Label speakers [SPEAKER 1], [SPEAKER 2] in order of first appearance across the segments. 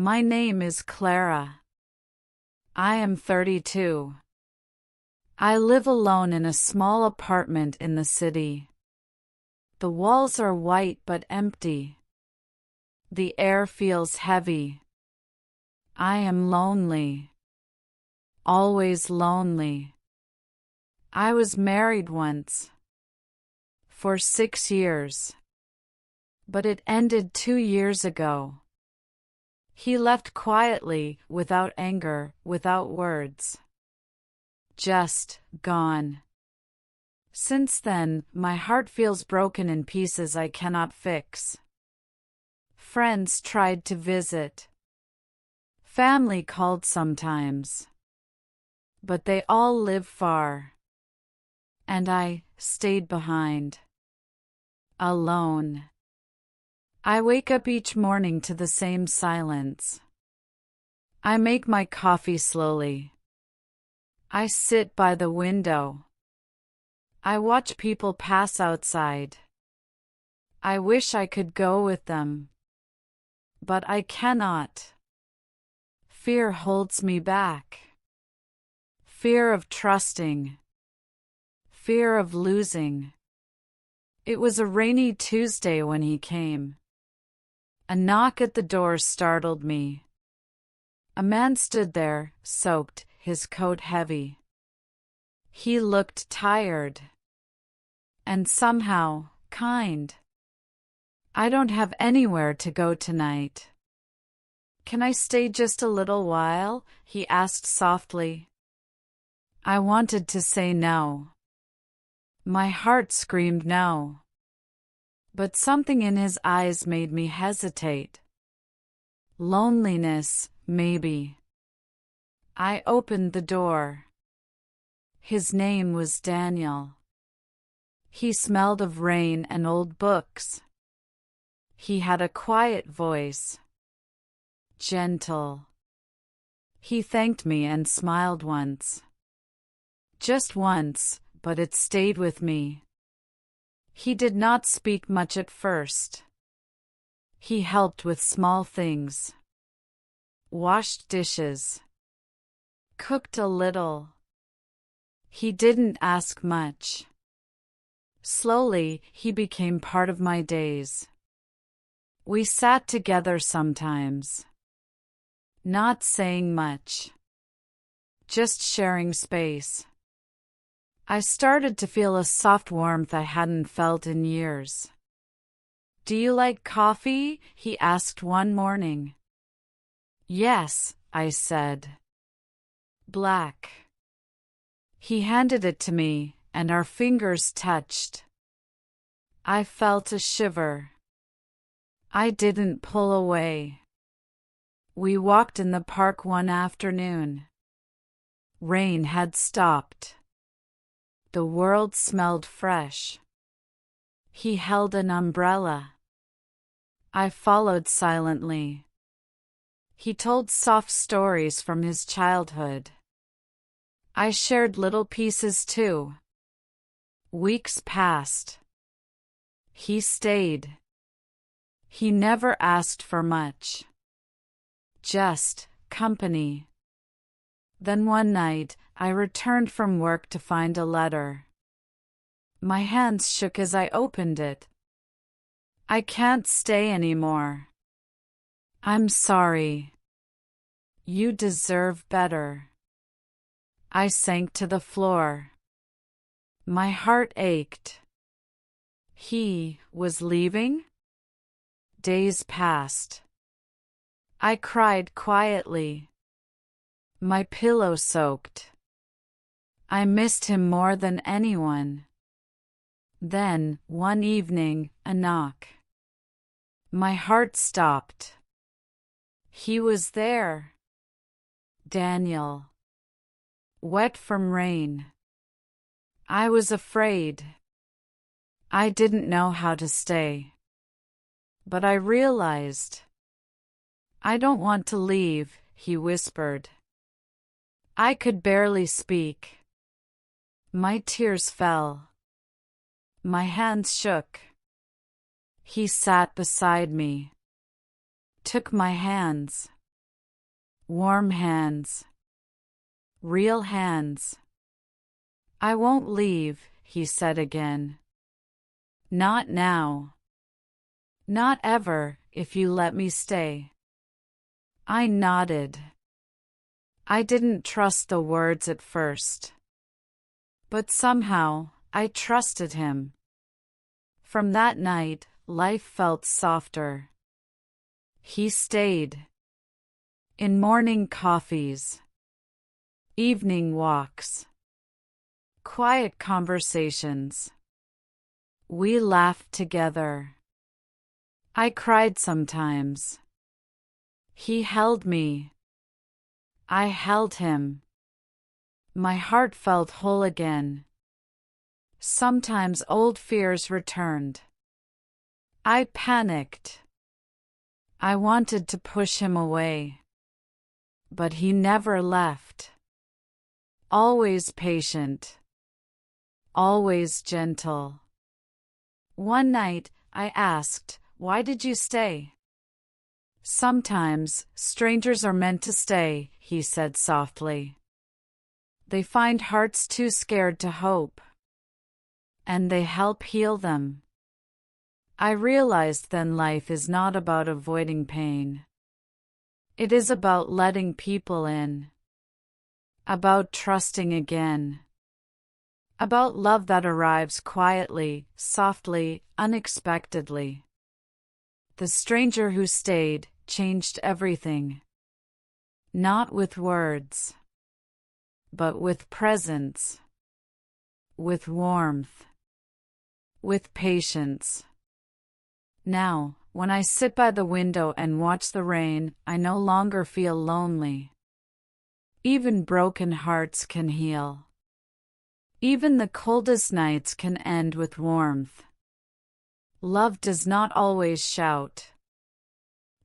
[SPEAKER 1] My name is Clara. I am 32. I live alone in a small apartment in the city. The walls are white but empty. The air feels heavy. I am lonely. Always lonely. I was married once. For 6 years. But it ended 2 years ago. He left quietly, without anger, without words. Just gone. Since then, my heart feels broken in pieces I cannot fix. Friends tried to visit. Family called sometimes. But they all live far. And I stayed behind. Alone. I wake up each morning to the same silence. I make my coffee slowly. I sit by the window. I watch people pass outside. I wish I could go with them. But I cannot. Fear holds me back. Fear of trusting. Fear of losing. It was a rainy Tuesday when he came. A knock at the door startled me. A man stood there, soaked, his coat heavy. He looked tired. And somehow, kind. I don't have anywhere to go tonight. Can I stay just a little while? He asked softly. I wanted to say no. My heart screamed no. But something in his eyes made me hesitate. Loneliness, maybe. I opened the door. His name was Daniel. He smelled of rain and old books. He had a quiet voice. Gentle. He thanked me and smiled once. Just once, but it stayed with me. He did not speak much at first. He helped with small things. Washed dishes. Cooked a little. He didn't ask much. Slowly, he became part of my days. We sat together sometimes. Not saying much. Just sharing space. I started to feel a soft warmth I hadn't felt in years. Do you like coffee? He asked one morning. Yes, I said. Black. He handed it to me, and our fingers touched. I felt a shiver. I didn't pull away. We walked in the park one afternoon. Rain had stopped. The world smelled fresh. He held an umbrella. I followed silently. He told soft stories from his childhood. I shared little pieces too. Weeks passed. He stayed. He never asked for much. Just company. Then one night, I returned from work to find a letter. My hands shook as I opened it. I can't stay anymore. I'm sorry. You deserve better. I sank to the floor. My heart ached. He was leaving? Days passed. I cried quietly. My pillow soaked. I missed him more than anyone. Then, one evening, a knock. My heart stopped. He was there. Daniel. Wet from rain. I was afraid. I didn't know how to stay. But I realized. I don't want to leave, he whispered. I could barely speak. My tears fell. My hands shook. He sat beside me. Took my hands. Warm hands. Real hands. I won't leave, he said again. Not now. Not ever, if you let me stay. I nodded. I didn't trust the words at first. But somehow, I trusted him. From that night, life felt softer. He stayed. In morning coffees. Evening walks. Quiet conversations. We laughed together. I cried sometimes. He held me. I held him. My heart felt whole again. Sometimes old fears returned. I panicked. I wanted to push him away. But he never left. Always patient. Always gentle. One night, I asked, "Why did you stay?" "Sometimes, strangers are meant to stay," he said softly. "They find hearts too scared to hope. And they help heal them." I realized then life is not about avoiding pain. It is about letting people in. About trusting again. About love that arrives quietly, softly, unexpectedly. The stranger who stayed changed everything. Not with words, but with presence, with warmth, with patience. Now, when I sit by the window and watch the rain, I no longer feel lonely. Even broken hearts can heal. Even the coldest nights can end with warmth. Love does not always shout.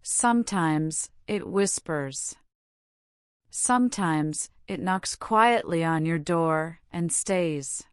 [SPEAKER 1] Sometimes it whispers. Sometimes it knocks quietly on your door and stays.